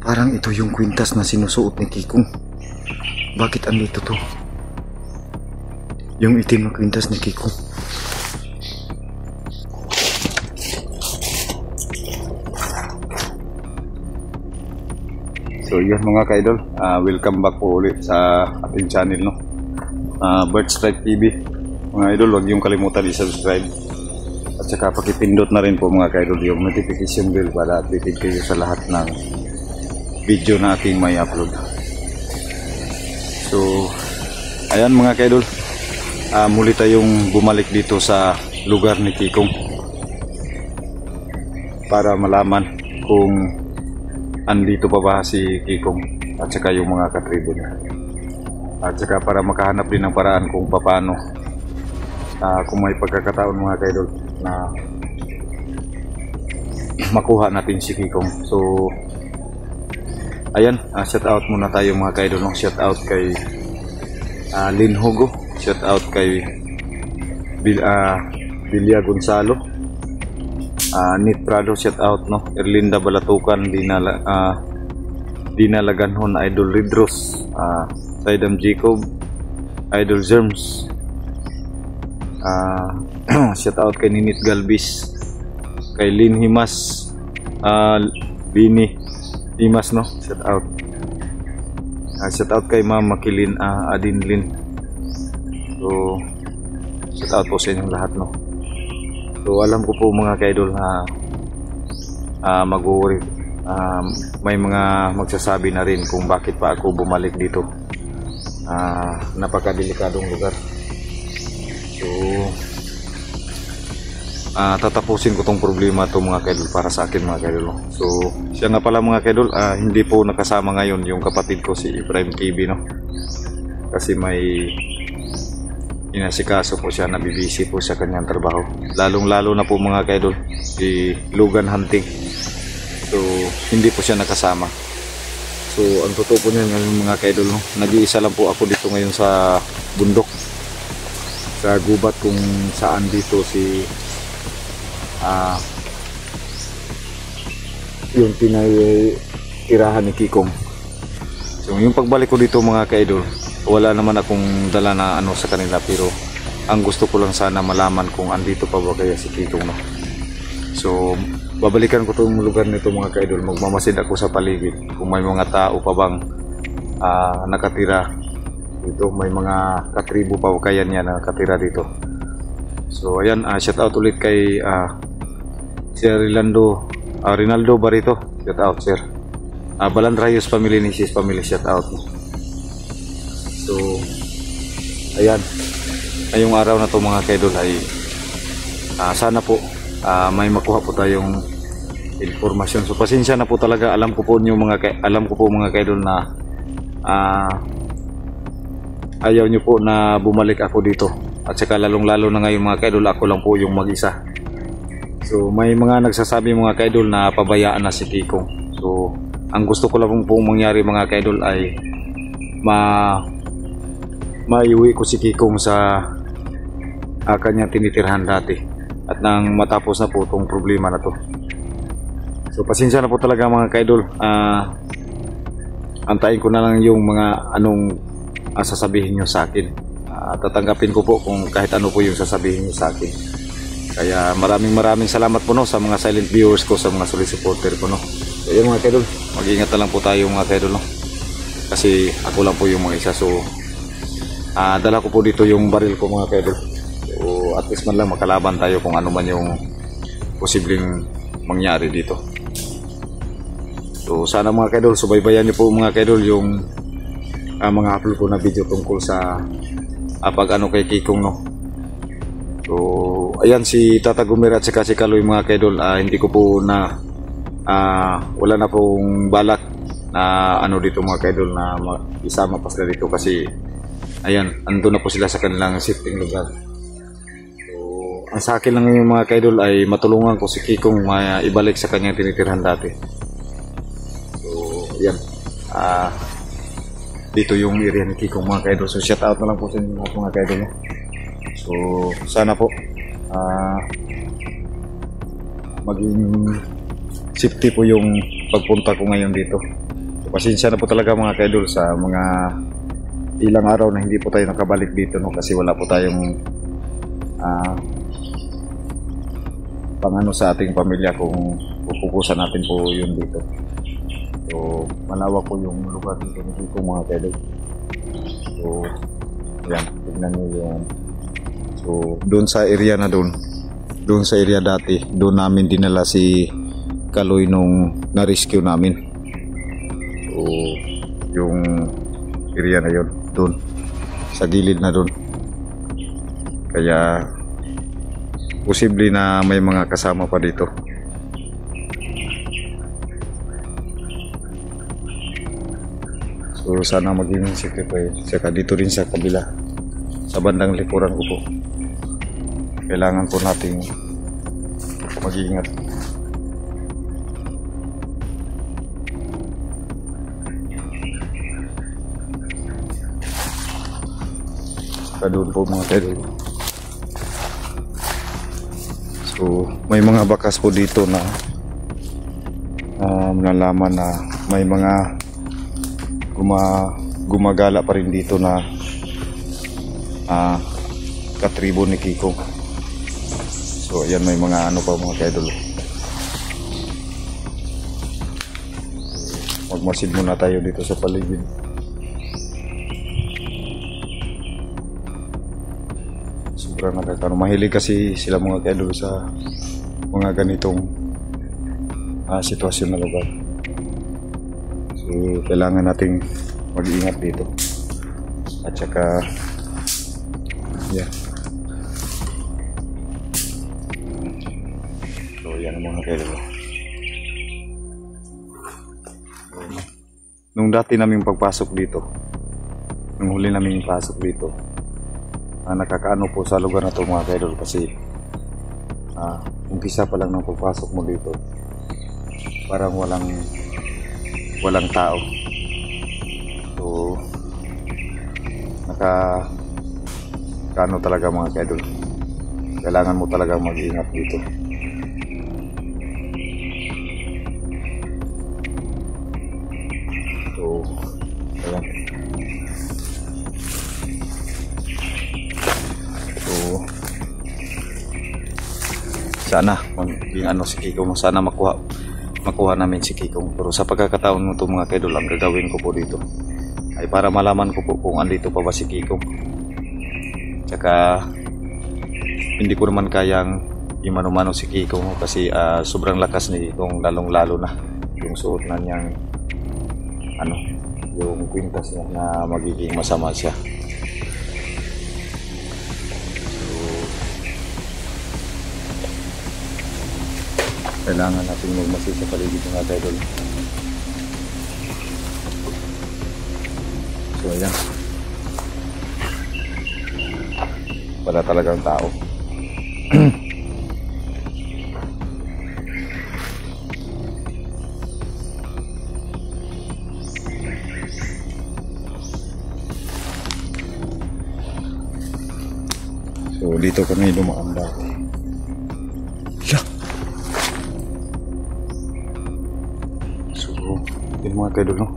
Parang ito yung kwintas na sinusuot ni Kikong. Bakit andito to? Yung itim na kwintas ni Kikong. So yan mga ka-idol, welcome back po ulit sa ating channel, no? Birdstrike TV. Mga idol, huwag yung kalimutan i-subscribe. At saka pakipindot na rin po mga ka-idol yung notification bell para updated kayo sa lahat ng video na ating may upload. So ayan mga ka-idol, muli tayong bumalik dito sa lugar ni Kikong para malaman kung andito pa ba si Kikong at saka yung mga katribo niya, at saka para makahanap din ng paraan kung paano kung may pagkakataon mga kaidol na makuha natin si Kikong. So ayan, shout out muna tayo mga kaidol, no? Shout out kay Lin Hugo, shout out kay Bilia Gonzalo, Nit Prado, shout out, no? Erlinda Balatukan, Dina Laganhon, Idol Ridros, Saidam Jacob, Idol Germs, shout out kay Ninit Galbis, kay Lin Himas, Bini Himas, no? Shout out. Shout out kay Ma'am Makilin Adin Lin. So shout out po sa inyong lahat, no? So alam ko po mga ka-idol na mag-worry, may mga magsasabi na rin kung bakit pa ako bumalik dito. Napakadelikadong lugar. So tatapusin ko tong problema to mga ka-idol para sa akin mga ka-idol. So siya nga pala mga ka-idol, hindi po nakasama ngayon yung kapatid ko si Prime TV, no? Kasi may inasikaso po siya, nabibisi po sa kanyang trabaho, lalong-lalo na po mga kaidol si Lugan Hunting. So hindi po siya nakasama. So ang totoo po niyan ngayon mga kaidol, no? Nag-iisa lang po ako dito ngayon sa bundok, sa gubat kung saan dito si yung tinatirahan ni Kikong. So yung pagbalik ko dito mga kaidol, wala naman akong dala na ano sa kanila, pero ang gusto ko lang sana malaman kung andito pa ba kaya si Kikong, no? So babalikan ko itong lugar nito mga kaidol, magmamasid ako sa paligid kung may mga tao pa bang nakatira dito, may mga katribo pa kaya niya nakatira dito. So ayan, shout out ulit kay Sir Rinaldo Barito, shout out sir. Balan Rayos family, ni Sis family, shout out. So ayan, ngayong araw na to mga kaidol ay sana po may makuha po tayong informasyon. So pasensya na po talaga, alam ko po mga kaidol na ayaw nyo po na bumalik ako dito, at saka lalong lalo na ngayon mga kaidol ako lang po yung mag-isa. So may mga nagsasabi mga kaidol na pabayaan na si Kikong. So ang gusto ko lang pong mangyari mga kaidol ay maiuwi ko si Kikong sa kanyang tinitirhan dati, at nang matapos na po itong problema na to. So pasensya na po talaga mga kaidol, antayin ko na lang yung mga anong sasabihin nyo sa akin. Tatanggapin ko po kung kahit ano po yung sasabihin nyo sa akin. Kaya maraming salamat po, no, sa mga silent viewers ko, sa mga solid supporter ko, no. So yun mga kaidol, mag-ingat na lang po tayo mga kaidol, no? Kasi ako lang po yung mga isa. So dala ko po dito yung baril ko mga kaidol. So at least man lang makalaban tayo kung ano man yung posibleng mangyari dito. So sana mga kaidol, subaybayan niyo po mga kaidol yung mga upload ko na video tungkol sa pag ano kay Kikong, no. So ayan, si Tata Gumer at saka si Kaloy mga kaidol, hindi ko po na wala na pong balak na ano dito mga kaidol na isama pa sila dito, kasi ayan, ando na po sila sa kanilang shifting lugar. So ang sa akin lang yung mga kaidol ay matulungan ko si Kikong ibalik sa kanyang tinitirhan dati. So ayan, dito yung area ni Kikong mga kaidol. So shout out na lang po sa inyo mga kaidol, no? So sana po maging safety po yung pagpunta ko ngayon dito. So, pasensya na po talaga mga ka-idol sa mga ilang araw na hindi po tayo nakabalik dito, no, kasi wala po tayong pangano sa ating pamilya kung pupukusan natin po yun dito. So malawak po yung lugar dito mga ka-idol. So yan, tignan nyo yung, so doon sa area na doon sa area dati, doon namin dinala si Kaloy nung na-rescue namin. So yung area na yun, doon sa gilid na doon, kaya posible na may mga kasama pa dito. So sana maging secret. Saka dito rin sa kabila, sa bandang likuran ko po, kailangan po nating mag-iingat. Saka doon po mga ka-idol. So may mga bakas po dito na nalaman na may mga gumagala pa rin dito na katribo ni Kikong. So ayan, may mga ano pa mga ka-idol. Magmasid muna tayo dito sa paligid. Sobrang nakakano, mahilig kasi sila mga ka-idol sa mga ganitong sitwasyon na lugar. So kailangan nating mag-iingat dito. At saka yeah. So yan ang mga ka-idol. Nung dati naming pagpasok dito, nung huli naming pasok dito, nakakaano po sa lugar na to mga ka-idol, kasi umpisa pa lang ng pagpasok mo dito, parang walang tao. So nakakaano talaga mga ka-idol, kailangan mo talaga mag-ingat dito. So ayan. So sana maging ano si Kikong, sana makuha namin si Kikong. Pero sa pagkakataon mo ito mga ka-idol, ang gagawin ko po dito ay para malaman ko po kung andito pa ba si Kikong. Tsaka hindi ko naman kayang imano-mano si Kikong kasi sobrang lakas ni Kikong, lalong-lalo na yung suot na niyang ano, yung kwintas niya na magiging masama siya. Kailangan natin magmasid sa paligid ng mga idol. So ayan, wala talagang tao. So dito kami dumaan dati. Yeah. So yung mga ka-idol, no?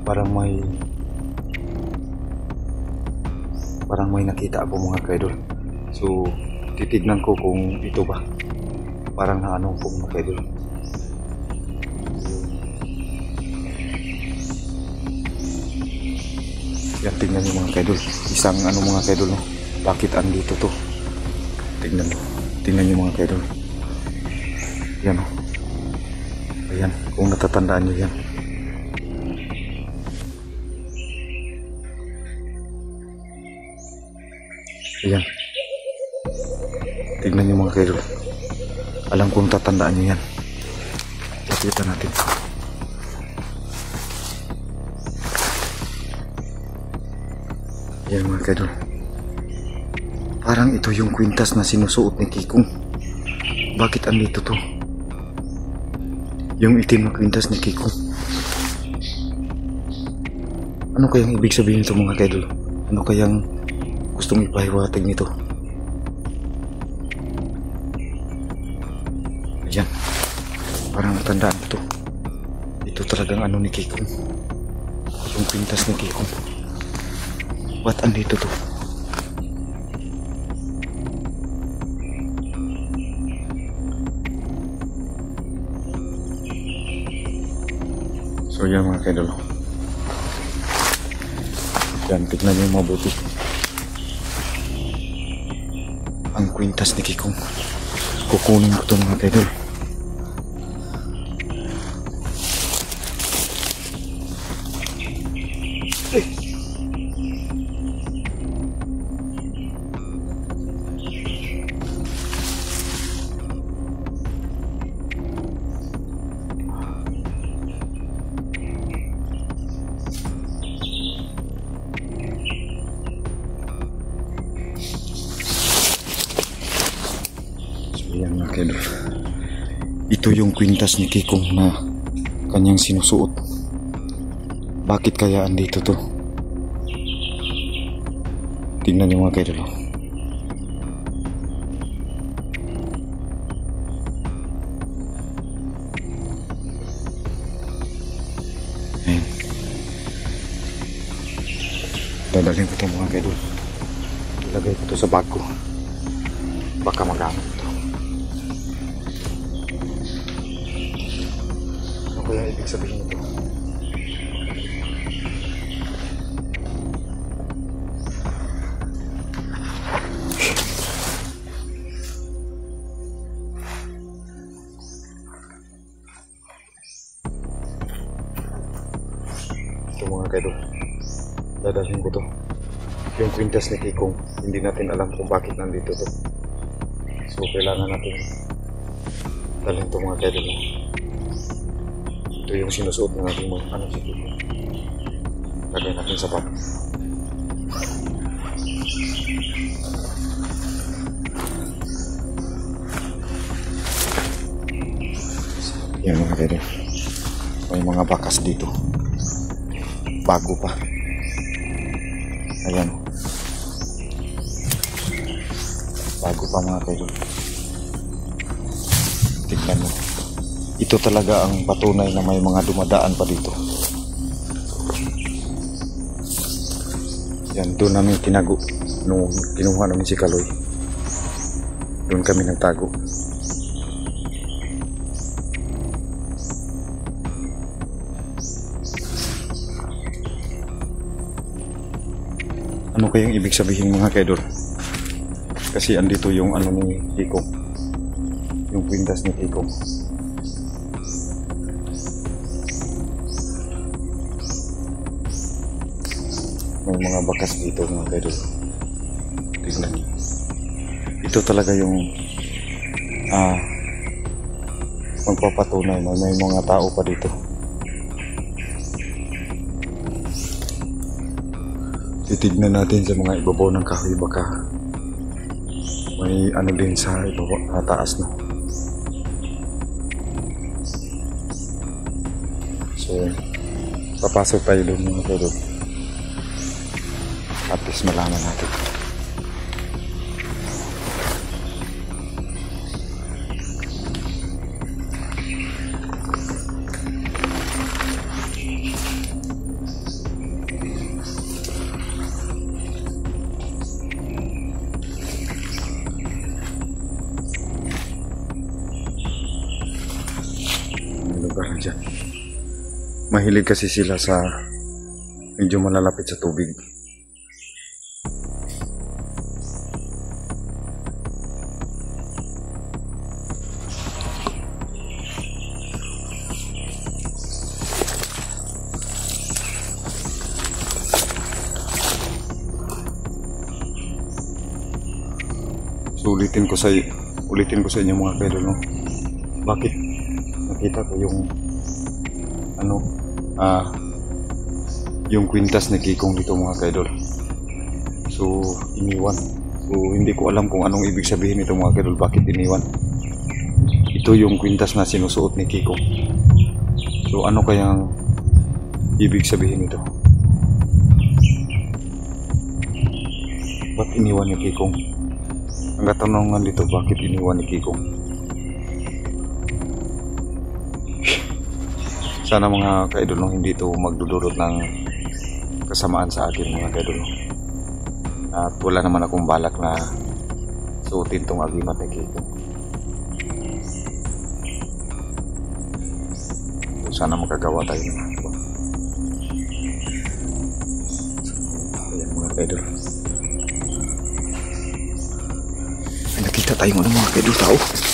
Parang may nakita ako mga ka-idol. So titignan ko kung ito ba. Parang naano po mga ka-idol. Yan, tingnan nyo mga ka-idol. Isang ano mga ka-idol, no? Bakit andito to? Tingnan nyo mga ka-idol. Yan, no? Ayan, kung natatandaan nyo yan. Ayan. Tingnan nyo mga ka-idol. Alam kong tatandaan nyo yan. Lapitan natin. Ayan mga ka-idol. Parang ito yung kwintas na sinusuot ni Kikong. Bakit andito to? Yung itim na kwintas ni Kikong. Ano kayang ibig sabihin ito mga ka-idol? Ano kayang gustong ipahiwatig nito? Ayan. Parang natandaan ito. Ito talagang ano ni Kikong. Yung pintas ni Kikong. Ba't andito to? So yan mga kaidol. Yan, tignan nyo mabuti. Ang kwintas ni Kikong. Kukunin ko ito mga kaidol. Yan mga kaidol. Ito yung kwintas ni Kikong na kanyang sinusuot. Bakit kaya andito to? Tingnan niyo mga kaidol. Ayan. Dadalhin ko ito mga kaidol. Ilagay ko ito sa bag ko. Baka magamit ito. Ano kaya ibig sabihin ito? Ito mga kaidol. Dadalhin ko to. Yung kwintas ni Kikong, hindi natin alam kung bakit nandito to. So kailangan natin dalhin to mga kaidol. Ito yung sinusuot ng ating mga ano si Kikong. Lagay natin sa bag. Yan mga kaidol. May mga bakas dito. Bago pa. Ayan. Bago pa mga kaidol. Tignan mo. Ito talaga ang patunay na may mga dumadaan pa dito. Yan, doon namin tinago. Nung kinuha namin si Kaloy. Doon kami nagtago. Ano kayang ibig sabihin mga kaidol? Kasi andito yung ano ni Kikong. Yung kwintas ni Kikong. May mga bakas dito mga kaidol. Tignan niyo. Ito talaga yung magpapatunay na may mga tao pa dito. Titignan natin sa mga ibabaw ng kahoy, baka may ano din sa ibabaw, taas no. So papasok tayo doon mga kaidol. At least malaman natin. Lugar dyan. Mahilig kasi sila sa medyo malalapit sa tubig. So ulitin ko sa inyo mga kaidol, no? Bakit nakita ko yung ano yung kwintas ni Kikong dito mga kaidol. So iniwan. So hindi ko alam kung anong ibig sabihin nito mga kaidol, bakit iniwan. Ito yung kwintas na sinusuot ni Kikong. So ano kayang ibig sabihin nito? Ba't iniwan ni Kikong? Ang katanungan dito, bakit iniwan ni Kikong? Sana mga kaidol no, hindi ito magdudulot ng kasamaan sa akin mga kaidol no. At wala naman akong balak na suotin tong agimat ni Kikong. Sana makagawa tayo ng ayan mga kaidol. Ay, nakita tayo mga kaidol tao.